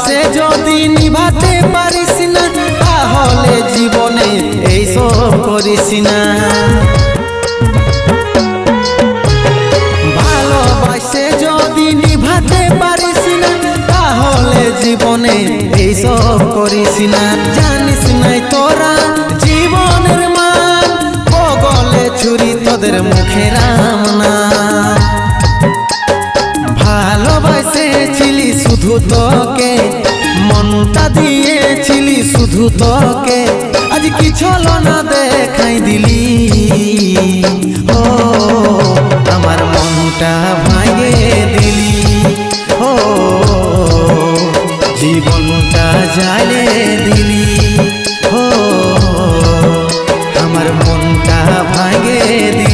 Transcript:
ভালোবাসে যদি নিভাতে পারিস না, তাহলে জীবনে এইসব করিস না। ভালোবাসে যদি নিভাতে পারিস না, তাহলে জীবনে এইসব করিস না। জানিস নাই তোরা জীবনের মান, বগলে ছুরি তোদের মুখে রাম না। ভালোবাসেছিলি শুধু তোকে, মনটা দিয়েছিলি শুধু তোকে, আজ কি ছলো না দেখাই দিলি। ও আমার মনটা ভাঙে দিলি, ও জীবনটা জ্বালে দিলি, ও আমার মনটা ভাঙে দিলি।